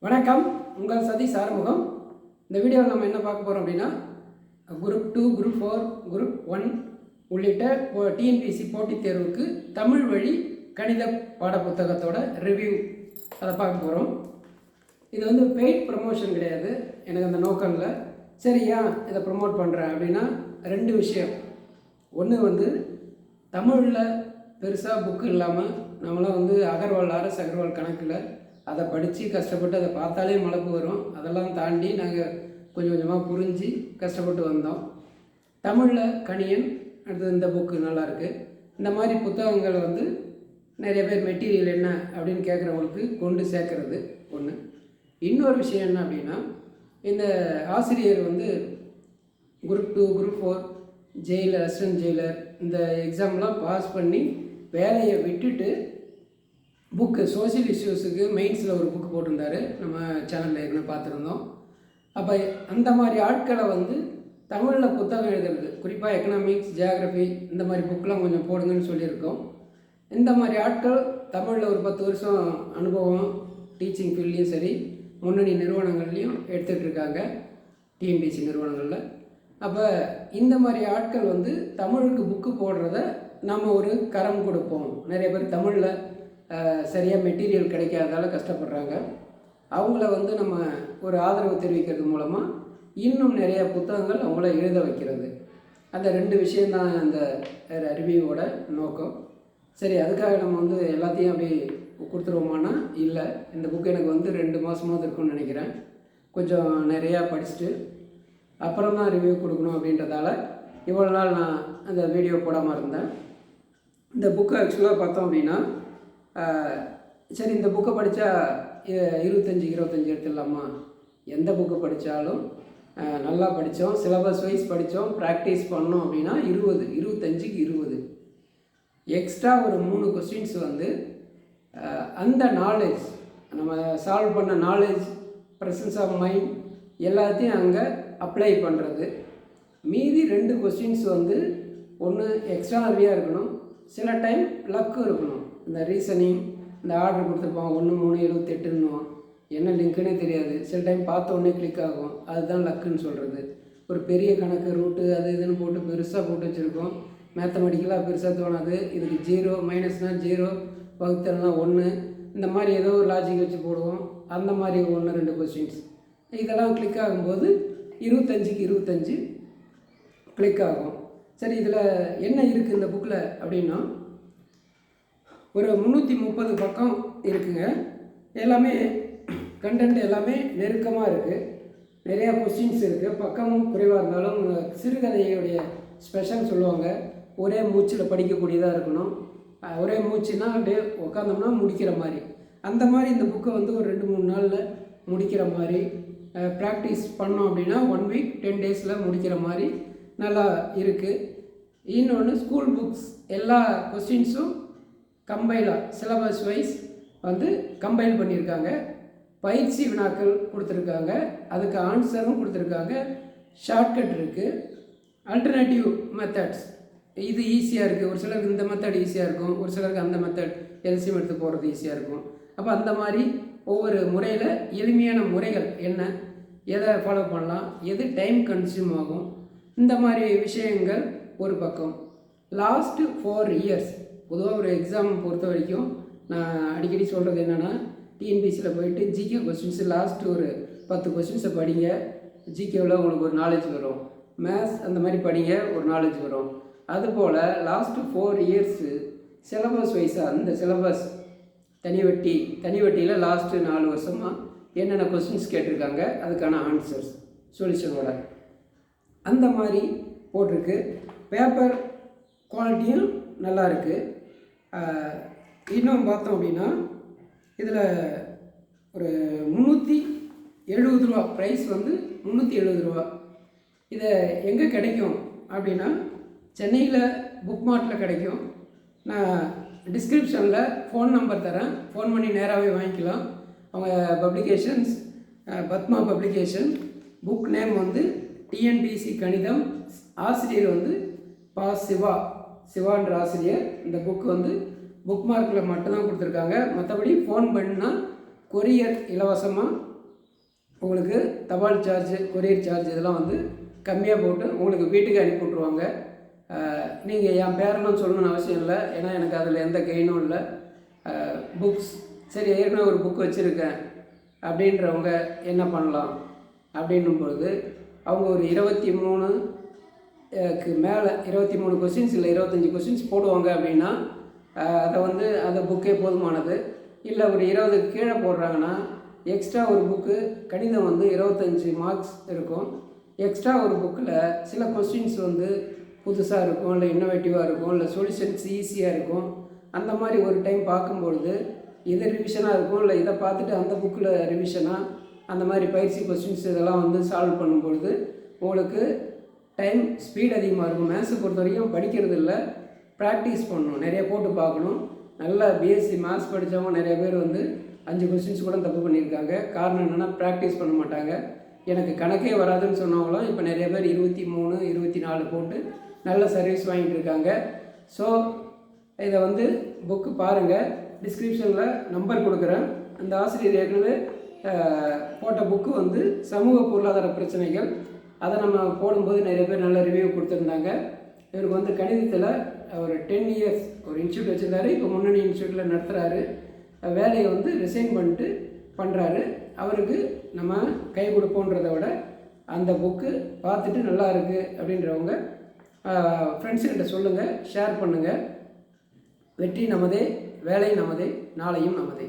வணக்கம், உங்கள் சதீஷ் ஆறுமுகம். இந்த வீடியோவில் நம்ம என்ன பார்க்க போகிறோம் அப்படின்னா, குரூப் 2, குரூப் 4, குரூப் 1 உள்ளிட்ட டிஎன்பிஎஸ்சி போட்டித் தேர்வுக்கு தமிழ் வழி கணித பாடப்புத்தகத்தோட ரிவ்யூ அதை பார்க்க போகிறோம். இது வந்து பெய்ட் ப்ரமோஷன் கிடையாது, எனக்கு அந்த நோக்கம் இல்லை. சரி, ஏன் இதை ப்ரமோட் பண்ணுறேன் அப்படின்னா, ரெண்டு விஷயம். ஒன்று வந்து தமிழில் பெருசாக புக்கு இல்லாமல் நம்மளாம் வந்து ஆர்எஸ் அகர்வால் கணக்கில் அதை படித்து கஷ்டப்பட்டு அதை பார்த்தாலே மலப்பு வரும். அதெல்லாம் தாண்டி நாங்கள் கொஞ்சம் கொஞ்சமாக புரிஞ்சு கஷ்டப்பட்டு வந்தோம். தமிழில் கணியன், அடுத்தது இந்த புக்கு நல்லாயிருக்கு. இந்த மாதிரி புத்தகங்களை வந்து நிறைய பேர் மெட்டீரியல் என்ன அப்படின்னு கேட்குறவங்களுக்கு கொண்டு சேர்க்கறது ஒன்று. இன்னொரு விஷயம் என்ன அப்படின்னா, இந்த ஆசிரியர் வந்து group 2, group 4 Jailer, assistant Jailer இந்த எக்ஸாம்லாம் பாஸ் பண்ணி வேலையை விட்டுட்டு புக்கு சோஷியல் இஷ்யூஸுக்கு மெயின்ஸில் ஒரு புக்கு போட்டிருந்தார், நம்ம சேனலில் ஏற்கனவே பார்த்துருந்தோம். அப்போ அந்த மாதிரி ஆட்களை வந்து தமிழில் புத்தகம் எழுதுறது, குறிப்பாக எக்கனாமிக்ஸ், ஜியாகிரஃபி இந்த மாதிரி புக்கெலாம் கொஞ்சம் போடுங்கன்னு சொல்லியிருக்கோம். இந்த மாதிரி ஆட்கள் தமிழில் ஒரு 10 வருஷம் அனுபவம் டீச்சிங் ஃபீல்ட்லேயும் சரி, முன்னணி நிறுவனங்கள்லேயும் எடுத்துகிட்டு இருக்காங்க, டிஎன்பிஎஸ்சி நிறுவனங்களில். அப்போ இந்த மாதிரி ஆட்கள் வந்து தமிழுக்கு புக்கு போடுறத நம்ம ஒரு கரம் கொடுப்போம். நிறைய பேர் தமிழில் சரியாக மெட்டீரியல் கிடைக்காததால கஷ்டப்படுறாங்க. அவங்கள வந்து நம்ம ஒரு ஆதரவு தெரிவிக்கிறது மூலமாக இன்னும் நிறைய புத்தகங்கள் அவங்கள எழுத வைக்கிறது. அந்த ரெண்டு விஷயந்தான் அந்த ரிவ்யூவோட நோக்கம். சரி, அதுக்காக நம்ம வந்து எல்லாத்தையும் அப்படி கொடுத்துருவோமானா இல்லை. இந்த புக்கு எனக்கு வந்து 2 மாதமாவது இருக்குன்னு நினைக்கிறேன். கொஞ்சம் நிறையா படிச்சுட்டு அப்புறம் தான் ரிவ்யூ கொடுக்கணும் அப்படின்றதால இவ்வளோ நாள் நான் அந்த வீடியோ போடாமல் இருந்தேன். இந்த புக்கு ஆக்சுவலாக பார்த்தோம் அப்படின்னா, சரி இந்த புக்கை படித்தா 25 எடுத்துடலாமா? எந்த புக்கு படித்தாலும் நல்லா படித்தோம், சிலபஸ் வைஸ் படித்தோம், ப்ராக்டிஸ் பண்ணோம் அப்படின்னா 25க்கு 20 எக்ஸ்ட்ரா ஒரு 3 கொஸ்டின்ஸ் வந்து அந்த நாலேஜ் நம்ம சால்வ் பண்ண நாலேஜ், ப்ரெசன்ஸ் ஆஃப் மைண்ட் எல்லாத்தையும் அங்கே அப்ளை பண்ணுறது. மீதி 2 கொஸ்டின்ஸ் வந்து ஒன்று எக்ஸ்ட்ரானரியாக இருக்கணும், சில டைம் லக்கு இருக்கணும். இந்த ரீசனிங், இந்த ஆர்டர் கொடுத்துருப்பான் 1, 3, 78 என்ன லிங்க்குன்னே தெரியாது, சில டைம் பார்த்த உடனே கிளிக் ஆகும், அதுதான் லக்குன்னு சொல்கிறது. ஒரு பெரிய கணக்கு ரூட்டு அது இதுன்னு போட்டு பெருசாக போட்டு வச்சுருக்கோம், மேத்தமெட்டிக்கலாக பெருசாக தோணாது. இதுக்கு 0 மைனஸ்னால் 0, வகுத்தல்னால் 1, இந்த மாதிரி ஏதோ ஒரு லாஜிக் வச்சு போடுவோம். அந்த மாதிரி 1, 2 கொஸ்டின்ஸ் இதெல்லாம் கிளிக் ஆகும்போது 25க்கு 25 கிளிக் ஆகும். சரி, இதில் என்ன இருக்குது இந்த புக்கில் அப்படின்னா, ஒரு 330 பக்கம் இருக்குங்க. எல்லாமே கண்டென்ட் எல்லாமே நெருக்கமாக இருக்குது, நிறையா கொஸ்டின்ஸ் இருக்குது. பக்கமும் குறைவாக இருந்தாலும் சிறுகதையுடைய ஸ்பெஷல் சொல்லுவாங்க, ஒரே மூச்சில் படிக்கக்கூடியதாக இருக்கணும். ஒரே மூச்சுன்னா அப்படியே உட்காந்தோம்னா முடிக்கிற மாதிரி. அந்த மாதிரி இந்த புக்கை வந்து ஒரு 2-3 நாளில் முடிக்கிற மாதிரி, ப்ராக்டிஸ் பண்ணோம் அப்படின்னா 1 வீக் 10 டேஸில் முடிக்கிற மாதிரி நல்லா இருக்குது. இன்னொன்று, ஸ்கூல் புக்ஸ் எல்லா கொஸ்டின்ஸும் கம்பைலாக சிலபஸ் வைஸ் வந்து கம்பைல் பண்ணியிருக்காங்க. பயிற்சி வினாக்கள் கொடுத்துருக்காங்க, அதுக்கு ஆன்சரும் கொடுத்துருக்காங்க, ஷார்ட்கட் இருக்குது, ஆல்டர்னேட்டிவ் மெத்தட்ஸ் இது ஈஸியாக இருக்குது. ஒரு சிலருக்கு இந்த மெத்தட் ஈஸியாக இருக்கும், ஒரு சிலருக்கு அந்த மெத்தட் எல்சிஎம் எடுத்து போகிறது ஈஸியாக இருக்கும். அப்போ அந்த மாதிரி ஒவ்வொரு முறையில் எளிமையான முறைகள் என்ன, எதை ஃபாலோ பண்ணலாம், எது டைம் கன்சியூம் ஆகும், இந்த மாதிரி விஷயங்கள் ஒரு பக்கம். லாஸ்ட்டு 4 இயர்ஸ் பொதுவாக ஒரு எக்ஸாம் பொறுத்த வரைக்கும் நான் அடிக்கடி சொல்கிறது என்னென்னா, டிஎன்பிஎஸ்சியில் போயிட்டு ஜிகே கொஸ்டின்ஸு லாஸ்ட்டு ஒரு 10 கொஸ்டின்ஸை படிங்க, ஜிகேவில் உங்களுக்கு ஒரு நாலேஜ் வரும். மேத்ஸ் அந்த மாதிரி படிங்க, ஒரு நாலேஜ் வரும். அதுபோல் லாஸ்ட்டு 4 இயர்ஸு சிலபஸ் வைஸாக அந்த சிலபஸ் தனி வட்டியில் லாஸ்ட்டு 4 வருஷமாக என்னென்ன கொஸ்டின்ஸ் கேட்டிருக்காங்க, அதுக்கான ஆன்சர்ஸ் சொல்யூஷனோட அந்த மாதிரி போட்டிருக்கு. பேப்பர் குவாலிட்டியும் நல்லா இருக்குது. இன்னும் பார்த்தோம் அப்படின்னா, இதில் ஒரு 370 ரூபா ப்ரைஸ் வந்து 370 ரூபா. இதை எங்கே கிடைக்கும் அப்படின்னா, சென்னையில் புக் மார்ட்டில் கிடைக்கும். நான் டிஸ்கிரிப்ஷனில் ஃபோன் நம்பர் தரேன், ஃபோன் பண்ணி நேராகவே வாங்கிக்கலாம். அவங்க publications Padma publication, book name வந்து டிஎன்பிஎஸ்சி கணிதம், ஆசிரியர் வந்து சிவான்ற ஆசிரியர். இந்த புக் வந்து புக் மார்க்கில் மட்டும்தான் கொடுத்துருக்காங்க. மற்றபடி ஃபோன் பண்ணால் கொரியர் இலவசமாக உங்களுக்கு தபால் சார்ஜ், கொரியர் சார்ஜ் இதெல்லாம் வந்து கம்மியாக போட்டு உங்களுக்கு வீட்டுக்கு அனுப்பி விட்ருவாங்க. நீங்கள் என் பேரெல்லாம் சொல்லணும்னு அவசியம் இல்லை, ஏன்னா எனக்கு அதில் எந்த கெயினும் இல்லை. புக்ஸ் சரி ஏற்கனவே ஒரு புக் வச்சுருக்கேன் அப்படின்றவங்க என்ன பண்ணலாம் அப்படின்னும் பொழுது, அவங்க ஒரு 23க்கு மேலே 23 கொஸ்டின்ஸ் இல்லை 25 கொஸ்டின்ஸ் போடுவாங்க அப்படின்னா அதை வந்து அந்த புக்கே போதுமானது. இல்லை ஒரு 20க்கு கீழே போடுறாங்கன்னா எக்ஸ்ட்ரா ஒரு புக்கு கணிதம் வந்து 25 மார்க்ஸ் இருக்கும். எக்ஸ்ட்ரா ஒரு புக்கில் சில கொஸ்டின்ஸ் வந்து புதுசாக இருக்கும், இல்லை இன்னோவேட்டிவாக இருக்கும், இல்லை சொல்யூஷன்ஸ் ஈஸியாக இருக்கும். அந்த மாதிரி ஒரு டைம் பார்க்கும்பொழுது இது ரிவிஷனாக இருக்கும், இல்லை இதை பார்த்துட்டு அந்த புக்கில் ரிவிஷனாக அந்த மாதிரி பயிற்சி கொஸ்டின்ஸ் இதெல்லாம் வந்து சால்வ் பண்ணும்பொழுது உங்களுக்கு டைம் ஸ்பீட் அதிகமாக இருக்கும். மேத்ஸை பொறுத்த வரைக்கும் படிக்கிறது இல்லை, ப்ராக்டிஸ் பண்ணணும், நிறைய போட்டு பார்க்கணும். நல்லா பிஎஸ்சி மேத்ஸ் படித்தவங்க நிறைய பேர் வந்து 5 கொஸ்டின்ஸ் கூட தப்பு பண்ணியிருக்காங்க. காரணம் என்னென்னா ப்ராக்டிஸ் பண்ண மாட்டாங்க. எனக்கு கணக்கே வராதுன்னு சொன்னவங்களும் இப்போ நிறைய பேர் 23, 24 போட்டு நல்ல சர்வீஸ் வாங்கிட்டு இருக்காங்க. ஸோ இதை வந்து புக்கு பாருங்கள், டிஸ்கிரிப்ஷனில் நம்பர் கொடுக்குறேன். அந்த ஆசிரியர் ஏற்கனவே போட்ட புக்கு வந்து சமூக பொருளாதார பிரச்சனைகள், அதை நம்ம போடும்போது நிறைய பேர் நல்ல ரிவ்யூ கொடுத்துருந்தாங்க. இவருக்கு வந்து கணிதத்தில் ஒரு 10 இயர்ஸ் ஒரு இன்ஸ்டியூட் வச்சுருந்தாரு, இப்போ முன்னணி இன்ஸ்டியூட்டில் நடத்துகிறாரு. வேலையை வந்து ரிசைன் பண்ணிட்டு பண்ணுறாரு. அவருக்கு நம்ம கை கொடுப்போன்றதை விட அந்த புக்கு பார்த்துட்டு நல்லா இருக்குது அப்படின்றவங்க ஃப்ரெண்ட்ஸுக்கிட்ட சொல்லுங்கள், ஷேர் பண்ணுங்கள். வெற்றி நமதே, வேலை நமதே, நாளையும் நமதே.